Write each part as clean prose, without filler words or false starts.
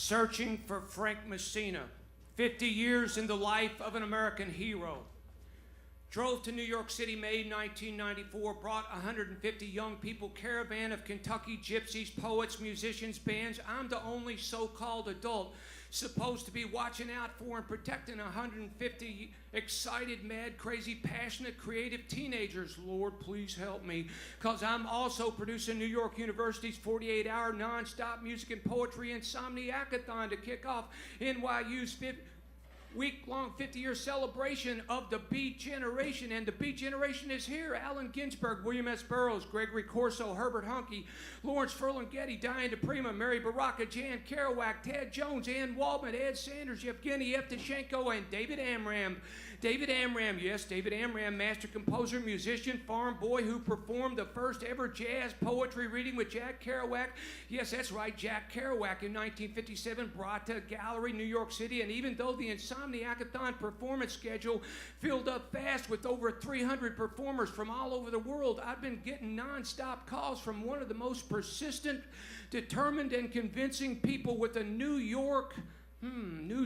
Searching for Frank Messina, 50 years in the life of an American hero. Drove to New York City, May 1994, brought 150 young people, caravan of Kentucky gypsies, poets, musicians, bands. I'm the only so-called adult supposed to be watching out for and protecting 150 excited, mad, crazy, passionate, creative teenagers. Lord, please help me, because I'm also producing New York University's 48-hour non-stop music and poetry insomniacathon to kick off NYU's week-long 50-year celebration of the Beat Generation. And the Beat Generation is here. Allen Ginsberg, William S. Burroughs, Gregory Corso, Herbert Huncke, Lawrence Ferlinghetti, Diane DePrima, Mary Baraka, Jan Kerouac, Ted Jones, Ann Waldman, Ed Sanders, Yevgeny Evtushenko, and David Amram. David Amram, yes, David Amram, master composer, musician, farm boy who performed the first ever jazz poetry reading with Jack Kerouac. Yes, that's right, Jack Kerouac in 1957 brought to Gallery, New York City. And even though the Insomniacathon performance schedule filled up fast with over 300 performers from all over the world, I've been getting non-stop calls from one of the most persistent, determined, and convincing people with a New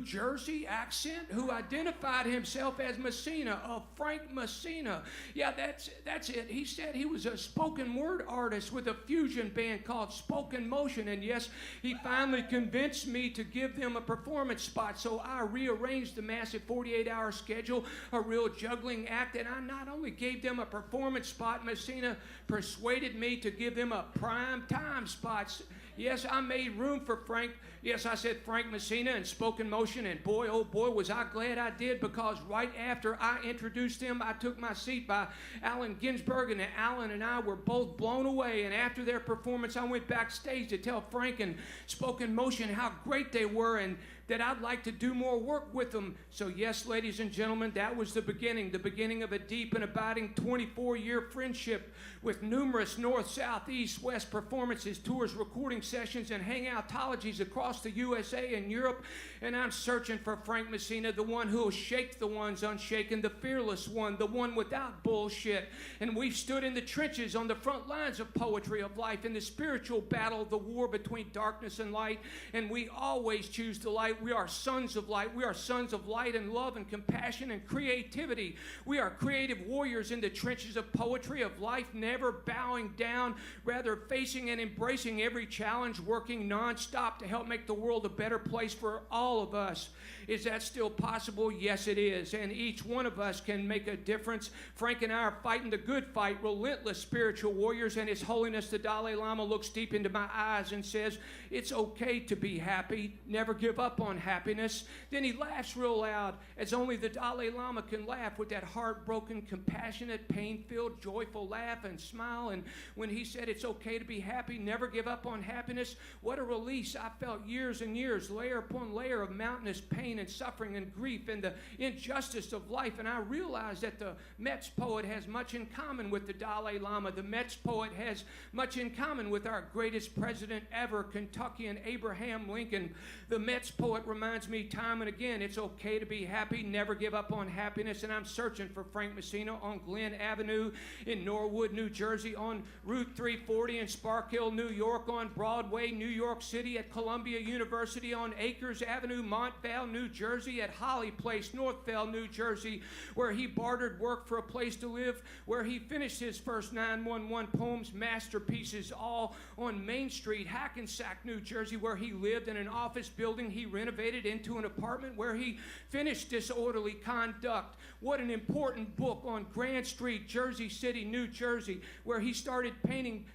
Jersey accent who identified himself as Messina, Frank Messina. Yeah, that's it. He said he was a spoken word artist with a fusion band called Spoken Motion. And yes, he finally convinced me to give them a performance spot. So I rearranged the massive 48-hour schedule, a real juggling act, and I not only gave them a performance spot, Messina persuaded me to give them a prime time spot. Yes, I made room for Frank. Yes, I said Frank Messina and Spoken Motion, and boy, oh boy, was I glad I did, because right after I introduced them, I took my seat by Allen Ginsberg, and Allen and I were both blown away. And after their performance, I went backstage to tell Frank and Spoken Motion how great they were and that I'd like to do more work with them. So yes, ladies and gentlemen, that was the beginning of a deep and abiding 24-year friendship with numerous north, south, east, west performances, tours, recording sessions, and hangoutologies across the USA and Europe. And I'm searching for Frank Messina, the one who'll shake the ones unshaken, the fearless one, the one without bullshit. And we've stood in the trenches on the front lines of poetry of life, in the spiritual battle, the war between darkness and light. And we always choose the light. We are sons of light. We are sons of light and love and compassion and creativity. We are creative warriors in the trenches of poetry of life, never bowing down, rather facing and embracing every challenge, working nonstop to help make the world a better place for all of us. Is that still possible? Yes, it is. And each one of us can make a difference. Frank and I are fighting the good fight, relentless spiritual warriors, and His Holiness the Dalai Lama looks deep into my eyes and says, it's okay to be happy. Never give up on happiness. Then he laughs real loud, as only the Dalai Lama can laugh, with that heartbroken, compassionate, pain-filled, joyful laugh and smile. And when he said it's okay to be happy, never give up on happiness, what a release. I felt years and years, layer upon layer of mountainous pain and suffering and grief and the injustice of life. And I realized that the Mets poet has much in common with the Dalai Lama. The Mets poet has much in common with our greatest president ever, Kentuckian Abraham Lincoln. The Mets poet reminds me time and again, it's okay to be happy, never give up on happiness. And I'm searching for Frank Messina on Glen Avenue in Norwood, New Jersey, on Route 340 in Spark Hill, New York, on Broadway, New York City, at Columbia University, on Acres Avenue, Montvale, New Jersey, at Holly Place, Northvale, New Jersey, where he bartered work for a place to live, where he finished his first 911 poems, masterpieces, all on Main Street, Hackensack, New Jersey, where he lived in an office building he renovated into an apartment, where he finished Disorderly Conduct. What an important book, on Grand Street, Jersey City, New Jersey, where he started painting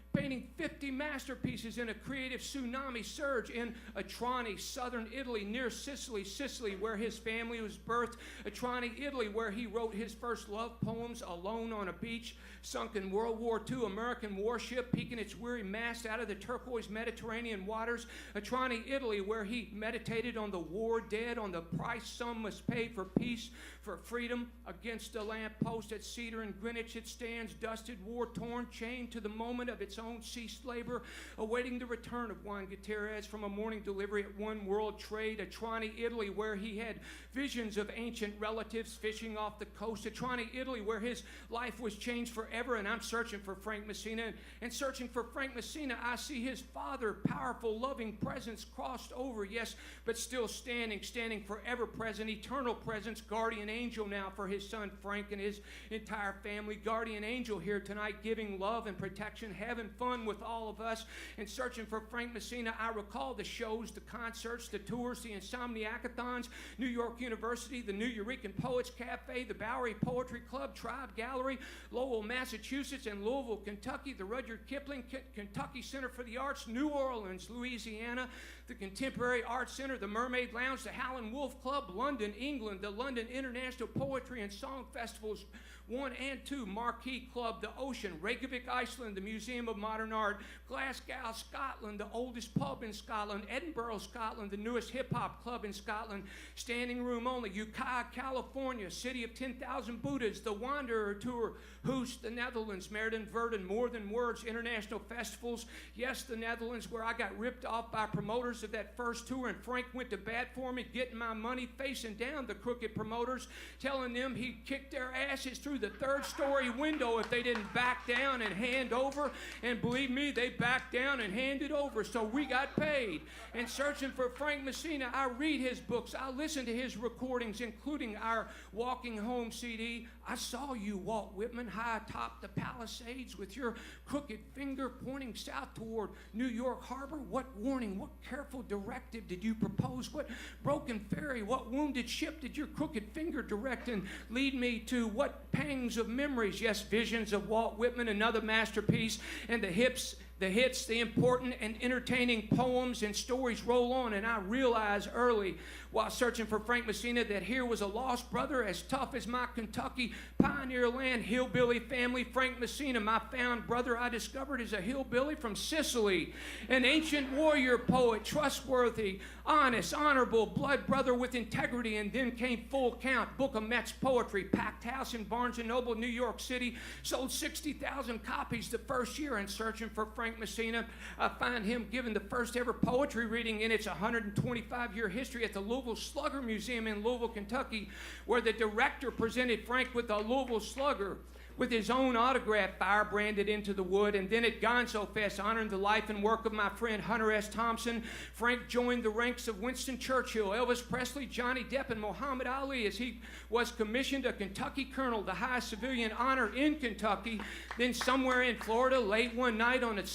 50 masterpieces in a creative tsunami surge in Atrani, southern Italy, near Sicily, where his family was birthed. Atrani, Italy, where he wrote his first love poems, alone on a beach, sunk in World War II American warship, peeking its weary mast out of the turquoise Mediterranean waters. Atrani, Italy, where he meditated on the war dead, on the price some must pay for peace, for freedom. Against a lamppost at Cedar and Greenwich it stands, dusted, war-torn, chained to the moment of its own Poisson ceased labor, awaiting the return of Juan Gutierrez from a morning delivery at One World Trade, at Trani, Italy, where he had visions of ancient relatives fishing off the coast, at Trani, Italy, where his life was changed forever. And I'm searching for Frank Messina, and searching for Frank Messina, I see his father, powerful, loving presence, crossed over, yes, but still standing forever present, eternal presence, guardian angel now for his son Frank and his entire family. Guardian angel here tonight, giving love and protection, having fun with all of us. And searching for Frank Messina, I recall the shows, the concerts, the tours, the Insomniacathons, New York University, the New Eurekan Poets Cafe, the Bowery Poetry Club, Tribe Gallery, Lowell, Massachusetts, and Louisville, Kentucky, the Rudyard Kipling Kentucky Center for the Arts, New Orleans, Louisiana, the Contemporary Arts Center, the Mermaid Lounge, the Howlin' Wolf Club, London, England, the London International Poetry and Song Festivals 1 and 2, Marquee Club, the Ocean, Reykjavik, Iceland, the Museum of Modern Art, Glasgow, Scotland, the oldest pub in Scotland, Edinburgh, Scotland, the newest hip-hop club in Scotland, standing room only, Ukiah, California, City of 10,000 Buddhas, the Wanderer Tour, Hoos, the Netherlands, Meriden, Verden, More Than Words, international festivals, yes, the Netherlands, where I got ripped off by promoters of that first tour, and Frank went to bat for me, getting my money, facing down the crooked promoters, telling them he'd kick their asses through the third-story window if they didn't back down and hand over. And believe me, they backed down and handed over, so we got paid. And searching for Frank Messina, I read his books, I listen to his recordings, including our Walking Home CD. I saw you, Walt Whitman, high atop the Palisades with your crooked finger pointing south toward New York Harbor. What warning, what careful directive did you propose? What broken ferry, what wounded ship did your crooked finger direct and lead me to? What pangs of memories? Yes, visions of Walt Whitman, another masterpiece, and the hits, the important and entertaining poems and stories roll on. And I realized early while searching for Frank Messina that here was a lost brother as tough as my Kentucky pioneer land hillbilly family. Frank Messina, my found brother, I discovered is a hillbilly from Sicily, an ancient warrior poet, trustworthy, honest, honorable, blood brother with integrity. And then came Full Count, Book of Met's poetry, packed house in Barnes & Noble, New York City, sold 60,000 copies the first year. And searching for Frank Messina, I find him giving the first ever poetry reading in its 125-year history at the Louisville Slugger Museum in Louisville, Kentucky, where the director presented Frank with a Louisville Slugger with his own autograph, fire branded into the wood. And then at Gonzo Fest, honoring the life and work of my friend Hunter S. Thompson, Frank joined the ranks of Winston Churchill, Elvis Presley, Johnny Depp, and Muhammad Ali as he was commissioned a Kentucky colonel, the highest civilian honor in Kentucky. Then somewhere in Florida, late one night on the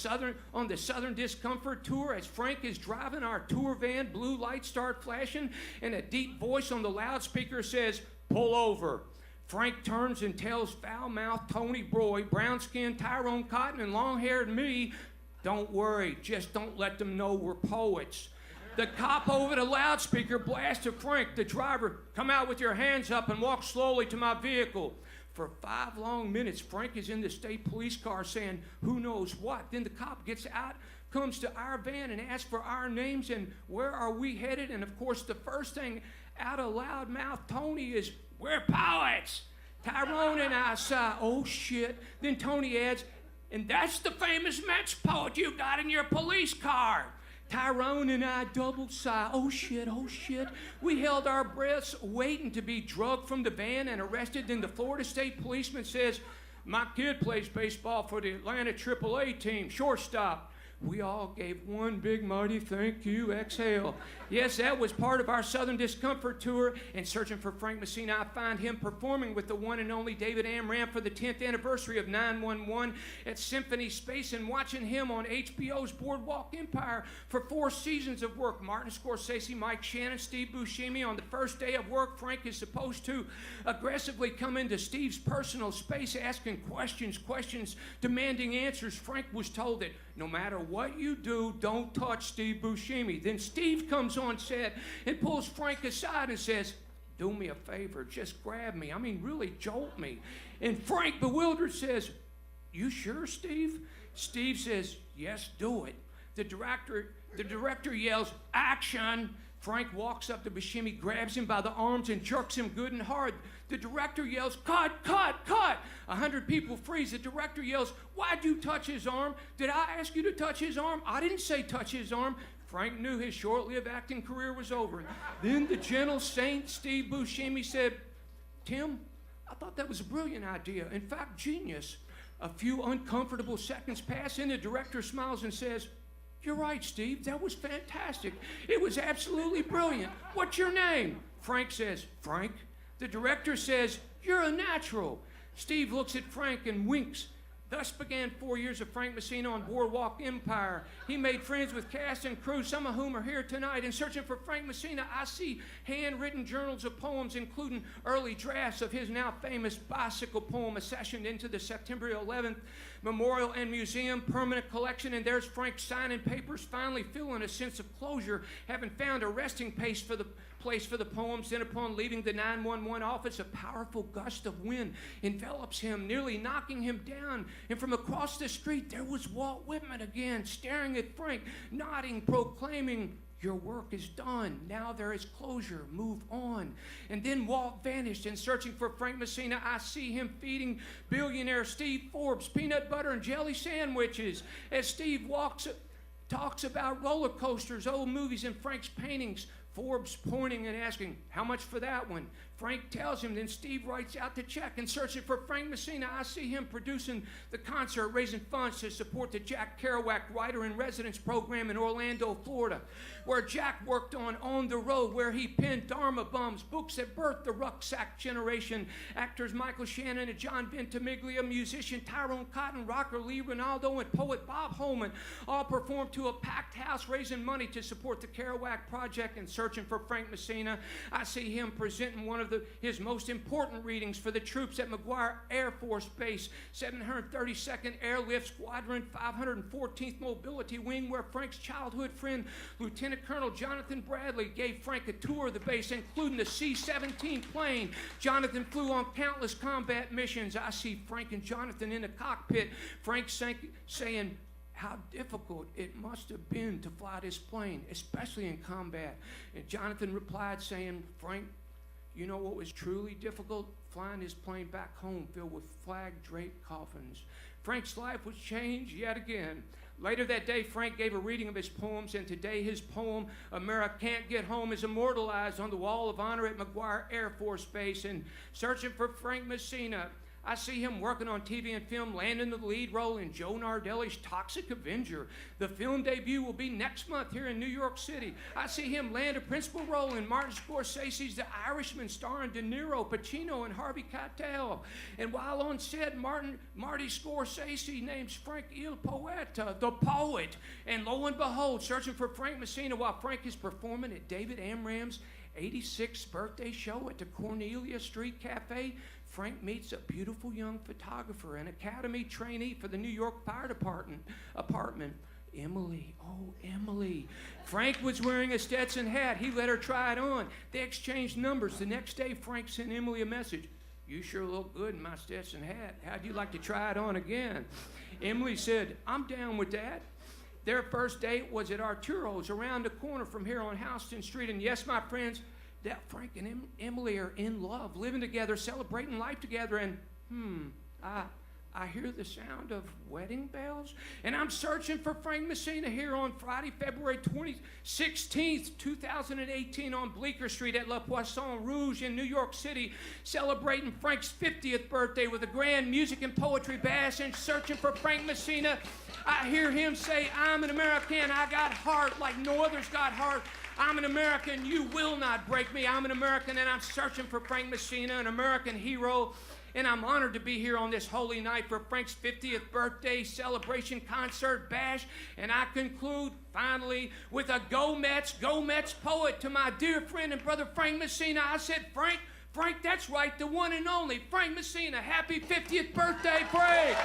Southern Discomfort Tour, as Frank is driving our tour van, blue lights start flashing, and a deep voice on the loudspeaker says, "Pull over." Frank turns and tells foul-mouthed Tony Broy, brown-skinned Tyrone Cotton, and long-haired me, "Don't worry, just don't let them know we're poets." The cop over the loudspeaker blasted Frank, the driver, "Come out with your hands up and walk slowly to my vehicle." For 5 long minutes, Frank is in the state police car saying who knows what. Then the cop gets out, comes to our van and asks for our names and where are we headed. And of course, the first thing out of loud mouth Tony is, "We're poets." Tyrone and I sigh, "Oh shit." Then Tony adds, "And that's the famous Mets poet you got in your police car." Tyrone and I double sigh, "Oh shit, oh shit." We held our breaths waiting to be drugged from the van and arrested. Then the Florida State policeman says, "My kid plays baseball for the Atlanta AAA team, shortstop." We all gave one big mighty thank you exhale. Yes, that was part of our Southern Discomfort Tour. And searching for Frank Messina, I find him performing with the one and only David Amram for the 10th anniversary of 911 at Symphony Space, and watching him on HBO's Boardwalk Empire for 4 seasons of work. Martin Scorsese, Mike Shannon, Steve Buscemi. On the first day of work, Frank is supposed to aggressively come into Steve's personal space, asking questions, demanding answers. Frank was told that no matter what you do, don't touch Steve Buscemi. Then Steve comes on set and pulls Frank aside and says, "Do me a favor, just grab me. I mean, really jolt me." And Frank, bewildered, says, "You sure, Steve?" Steve says, "Yes, do it." The director yells, "Action!" Frank walks up to Buscemi, grabs him by the arms, and jerks him good and hard. The director yells, "Cut, cut, cut!" 100 people freeze. The director yells, "Why'd you touch his arm? Did I ask you to touch his arm? I didn't say touch his arm." Frank knew his short-lived acting career was over. Then the gentle saint Steve Buscemi said, "Tim, I thought that was a brilliant idea. In fact, genius." A few uncomfortable seconds pass, and the director smiles and says, "You're right, Steve. That was fantastic. It was absolutely brilliant. What's your name?" Frank says, "Frank." The director says, "You're a natural." Steve looks at Frank and winks. Thus began 4 years of Frank Messina on Boardwalk Empire. He made friends with cast and crew, some of whom are here tonight. In searching for Frank Messina, I see handwritten journals of poems, including early drafts of his now famous bicycle poem, accessioned into the September 11th Memorial and Museum permanent collection. And there's Frank signing papers, finally feeling a sense of closure, having found a resting place for the poems. Then upon leaving the 911 office, a powerful gust of wind envelops him, nearly knocking him down. And from across the street, there was Walt Whitman again, staring at Frank, nodding, proclaiming, "Your work is done. Now there is closure. Move on." And then Walt vanished. And searching for Frank Messina, I see him feeding billionaire Steve Forbes peanut butter and jelly sandwiches as Steve talks about roller coasters, old movies, and Frank's paintings. Forbes pointing and asking, "How much for that one?" Frank tells him, then Steve writes out the check. And searching for Frank Messina, I see him producing the concert, raising funds to support the Jack Kerouac Writer-in-Residence program in Orlando, Florida, where Jack worked on the Road, where he penned Dharma Bums, books that birthed the rucksack generation. Actors Michael Shannon and John Ventimiglia, musician Tyrone Cotton, rocker Lee Ronaldo, and poet Bob Holman all performed to a packed house, raising money to support the Kerouac Project. And searching for Frank Messina, I see him presenting one of his most important readings for the troops at McGuire Air Force Base, 732nd Airlift Squadron, 514th Mobility Wing, where Frank's childhood friend, Lieutenant Colonel Jonathan Bradley, gave Frank a tour of the base, including the C-17 plane. Jonathan flew on countless combat missions. I see Frank and Jonathan in the cockpit, Frank saying how difficult it must have been to fly this plane, especially in combat. And Jonathan replied saying, "Frank, you know what was truly difficult? Flying his plane back home filled with flag-draped coffins." Frank's life was changed yet again. Later that day, Frank gave a reading of his poems, and today his poem, "America Can't Get Home," is immortalized on the Wall of Honor at McGuire Air Force Base. And searching for Frank Messina, I see him working on TV and film, landing the lead role in Joe Nardelli's Toxic Avenger. The film debut will be next month here in New York City. I see him land a principal role in Martin Scorsese's The Irishman, starring De Niro, Pacino, and Harvey Keitel. And while on set, Marty Scorsese names Frank Il Poeta, the poet. And lo and behold, searching for Frank Messina while Frank is performing at David Amram's 86th birthday show at the Cornelia Street Cafe, Frank meets a beautiful young photographer, an academy trainee for the New York Fire Department, Emily. Oh, Emily. Frank was wearing a Stetson hat. He let her try it on. They exchanged numbers. The next day, Frank sent Emily a message. "You sure look good in my Stetson hat. How'd you like to try it on again?" Emily said, "I'm down with that." Their first date was at Arturo's around the corner from here on Houston Street. And yes, my friends, that Frank and Emily are in love, living together, celebrating life together. And I hear the sound of wedding bells. And I'm searching for Frank Messina here on Friday, February 16th, 2018 on Bleecker Street at Poisson, Rouge in New York City, celebrating Frank's 50th birthday with a grand music and poetry bash. And searching for Frank Messina, I hear him say, "I'm an American. I got heart like no other's got heart. I'm an American. You will not break me. I'm an American." And I'm searching for Frank Messina, an American hero. And I'm honored to be here on this holy night for Frank's 50th birthday celebration concert bash. And I conclude, finally, with a Go Mets poet to my dear friend and brother Frank Messina. I said, Frank, that's right, the one and only Frank Messina. Happy 50th birthday, Frank.